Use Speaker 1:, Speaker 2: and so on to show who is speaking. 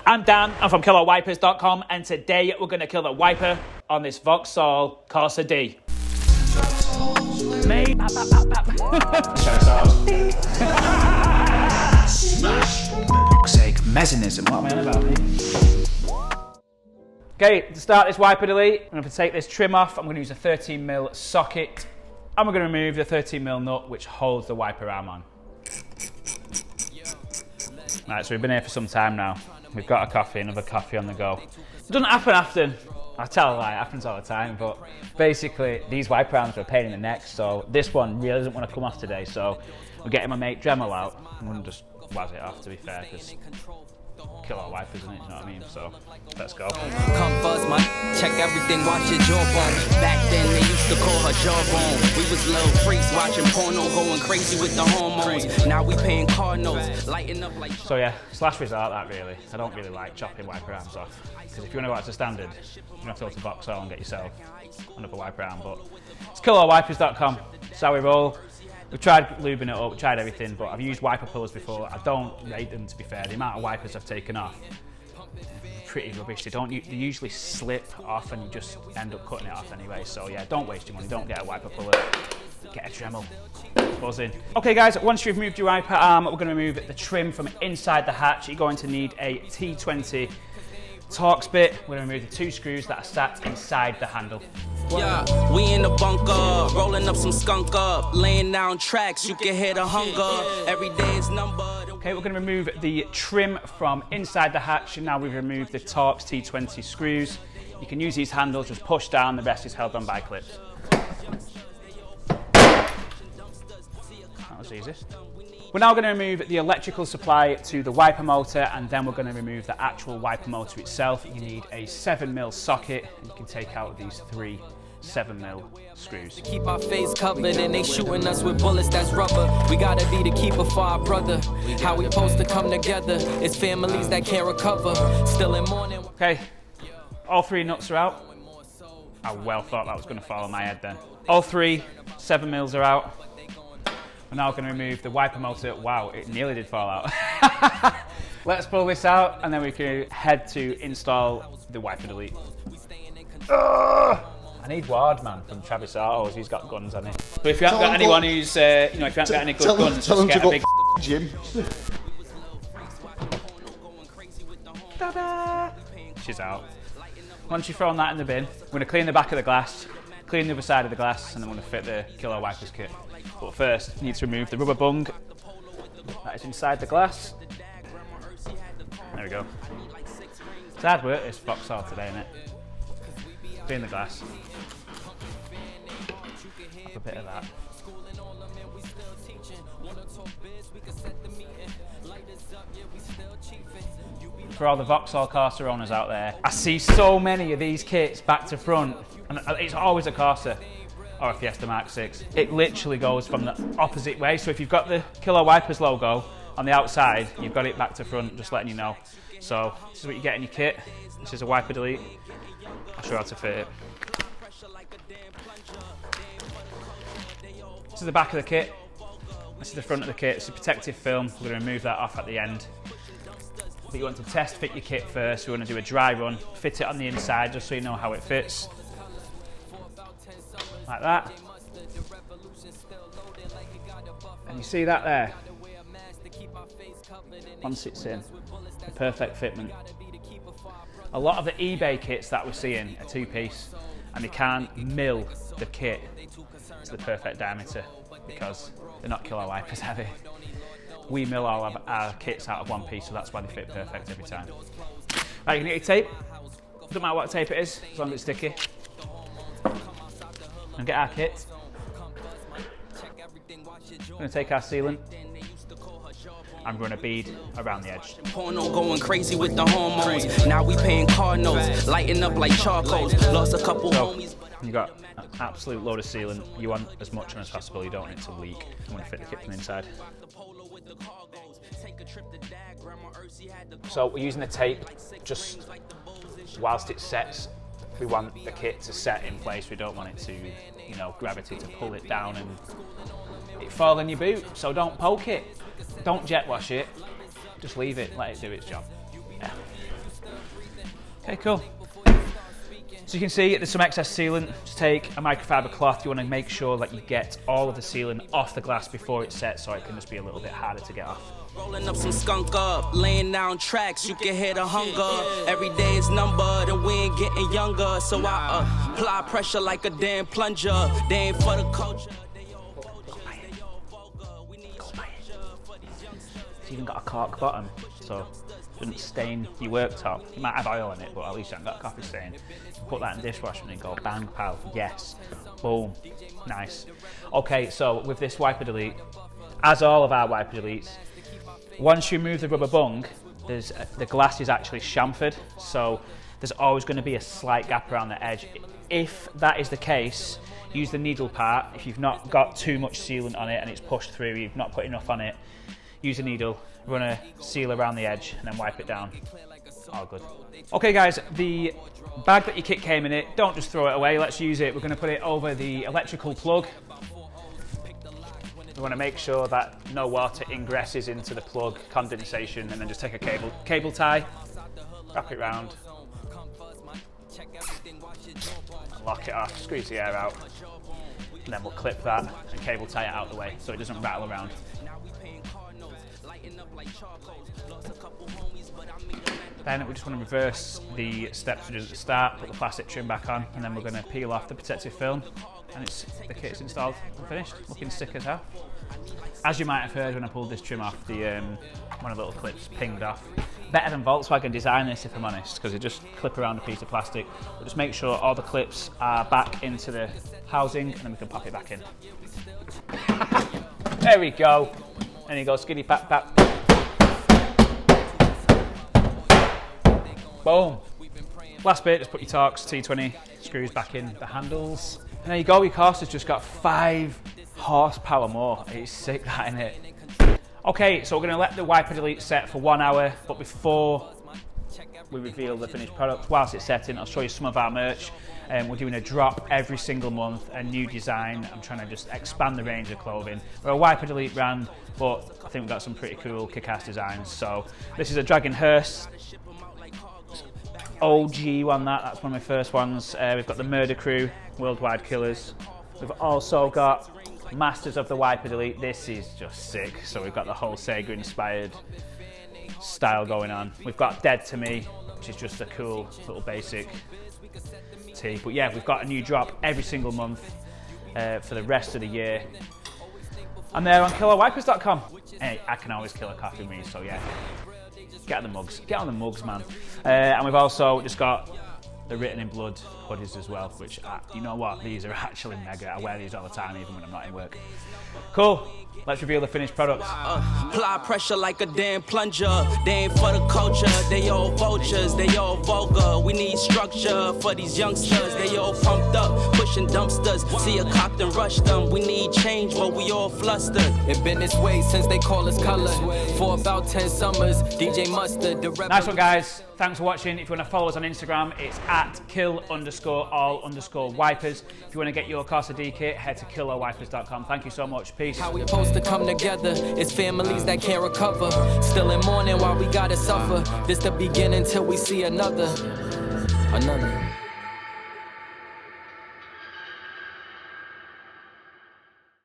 Speaker 1: I'm Dan, I'm from KillerWipers.com, and today we're going to kill the wiper on this Vauxhall Corsa D. Mate, Smash. For sake, mechanism, what am I on about, mate? Okay, to start this wiper delete, I'm going to take this trim off. I'm going to use a 13mm socket, and we're going to remove the 13mm nut which holds the wiper arm on. Right, so we've been here for some time now. We've got a coffee, another coffee on the go. It doesn't happen often. I tell a lie, it happens all the time, but basically these wiper arms are a pain in the neck, so this one really doesn't want to come off today, so we're getting my mate Dremel out. I'm going to just waz it off, to be fair, because kill our wipers, isn't it? You know what I mean? So let's go.
Speaker 2: Come first, Mike. Check everything, watch your jawbone. Back then they used to call her jawbone. We was little freaks watching porno, going crazy with the hormones. Now we paying car notes, lighting up like.
Speaker 1: So yeah, it's last resort that really. I don't really like chopping wiper arms off, because if you want to go out to standard, you have to go to Vauxhall and get yourself another wiper arm. But it's KillerWipers.com. It's how we roll. We've tried lubing it up, tried everything, but I've used wiper pullers before. I don't rate them, to be fair. The amount of wipers I've taken off, pretty rubbish. They usually slip off and you just end up cutting it off anyway. So yeah, don't waste your money. Don't get a wiper puller. Get a Dremel. Buzzing. Okay guys, once you've removed your wiper arm, we're going to remove the trim from inside the hatch. You're going to need a T20 Torx bit. We're going to remove the 2 screws that are sat inside the handle.
Speaker 2: Yeah, we in the bunker, rolling up some skunk up, laying down tracks, you can hear the hunger, every day is numbered.
Speaker 1: Okay, we're going to remove the trim from inside the hatch, and now we've removed the Torx T20 screws. You can use these handles, just push down, the rest is held on by clips. That was easy. We're now going to remove the electrical supply to the wiper motor, and then we're going to remove the actual wiper motor itself. You need a 7mm socket, and you can take out these 3 7mm screws.
Speaker 2: Keep our face covered and they shooting us with bullets that's rubber. We gotta be the keeper for our brother. How we supposed to come together? It's families that can't recover. Still in mourning.
Speaker 1: Okay, all 3 nuts are out. I well thought that was going to fall on my head then. All 3 7mm are out. We're now going to remove the wiper motor. Wow, it nearly did fall out. Let's pull this out and then we can head to install the wiper delete. I need Ward, man, from Travis Autos. He's got guns on it. But if you haven't got anyone who's, if you haven't got any good guns, just get a big
Speaker 3: Jim.
Speaker 1: Ta-da! She's out. Once you've thrown that in the bin, we're going to clean the back of the glass, clean the other side of the glass, and then we're going to fit the Killer Wipers kit. But first, you need to remove the rubber bung that is inside the glass. There we go. It's hard work, this Vauxhall today, isn't it? Clean the glass. Have a bit of that. For all the Vauxhall Corsa owners out there, I see so many of these kits back to front, and it's always a Corsa or a Fiesta Mark 6. It literally goes from the opposite way. So if you've got the Killer Wipers logo on the outside, you've got it back to front, just letting you know. So this is what you get in your kit. This is a wiper delete. I'll show you how to fit it. This is the back of the kit. This is the front of the kit. It's a protective film. We're going to remove that off at the end. But you want to test fit your kit first. We want to do a dry run, fit it on the inside just so you know how it fits. Like that. And you see that there? Once it's in, the perfect fitment. A lot of the eBay kits that we're seeing are 2-piece, and they can't mill the kit to the perfect diameter because they're not Killer Wipers heavy. We mill all of our kits out of 1 piece, so that's why they fit perfect every time. Right, you can get your tape. Doesn't matter what tape it is, as long as it's sticky. And get our kit. We're going to take our sealant. I'm going to bead around the edge.
Speaker 2: Porno going crazy with the hormones. Now we paying car notes, lighting up like charcoals. Lost a couple homies.
Speaker 1: You got an absolute load of sealant. You want as much on as possible. You don't want it to leak. You want to fit the kit from the inside. So we're using the tape just whilst it sets. We want the kit to set in place. We don't want it to, you know, gravity to pull it down and it fall in your boot. So don't poke it. Don't jet wash it. Just leave it. Let it do its job. Yeah. Okay, cool. So you can see there's some excess sealant. Just take a microfiber cloth. You want to make sure that you get all of the sealant off the glass before it's set, so it can just be a little bit harder to get off.
Speaker 2: Rolling up some skunk up, laying down tracks, you can hear the hunger. Every day is numbered and we ain't getting younger. So I apply pressure like a damn plunger. They ain't for the culture.
Speaker 1: It's even got a cork bottom, so it doesn't stain your worktop. You might have oil on it, but at least you haven't got a coffee stain. Put that in the dishwasher and go bang, pal. Yes. Boom. Nice. Okay, so with this wiper delete, as all of our wiper deletes, once you remove the rubber bung, the glass is actually chamfered, so there's always going to be a slight gap around the edge. If that is the case, use the needle part. If you've not got too much sealant on it and it's pushed through, you've not put enough on it, use a needle, run a seal around the edge and then wipe it down. All good. Okay guys, the bag that your kit came in it, don't just throw it away, let's use it. We're going to put it over the electrical plug. We want to make sure that no water ingresses into the plug, condensation, and then just take a cable tie, wrap it round, lock it off, squeeze the air out, and then we'll clip that and cable tie it out of the way so it doesn't rattle around. Then we just want to reverse the steps we did at the start, put the plastic trim back on, and then we're going to peel off the protective film, and the kit's installed and finished, looking sick as hell. As you might have heard when I pulled this trim off, one of the little clips pinged off. Better than Volkswagen design this, if I'm honest, because they just clip around a piece of plastic. But just make sure all the clips are back into the housing, and then we can pop it back in. There we go. There you go, skiddy pap pap. Boom. Last bit, just put your Torx T20 screws back in the handles. And there you go, your Corsa's just got 5 horsepower more. It's sick, that, isn't it? Okay, so we're going to let the wiper delete set for 1 hour, but before we reveal the finished product, whilst it's setting, I'll show you some of our merch. We're doing a drop every single month, a new design. I'm trying to just expand the range of clothing. We're a wiper delete brand, but I think we've got some pretty cool kick-ass designs. So this is a Dragon Hearse. OG one, that's one of my first ones. We've got the Murder Crew, Worldwide Killers. We've also got Masters of the Wiper Delete. This is just sick. So we've got the whole Sega inspired style going on. We've got Dead to Me, which is just a cool little basic tee. But yeah, we've got a new drop every single month for the rest of the year. I'm there on killerwipers.com. Hey, I can always kill a coffee with me, so yeah. Get on the mugs. Get on the mugs, man. And we've also just got the Written in Blood hoodies as well, which, you know what, these are actually mega. I wear these all the time, even when I'm not in work. Cool. Let's reveal the finished product.
Speaker 2: Apply pressure like a damn plunger. They ain't for the culture. They all vultures. They all vulgar. We need structure for these youngsters. They all pumped up, pushing dumpsters. See a copped and rushed them. We need change, but we all flustered. It been this way since they call us color. For about 10 summers, DJ Mustard.
Speaker 1: Nice one, guys. Thanks for watching. If you want to follow us on Instagram, it's at kill_all_wipers. If you want to get your Corsa D kit, head to killerwipers.com. Thank you so much. Peace.
Speaker 2: How we supposed to come together? It's families that can't recover. Still in mourning while we gotta suffer. This the beginning till we see another.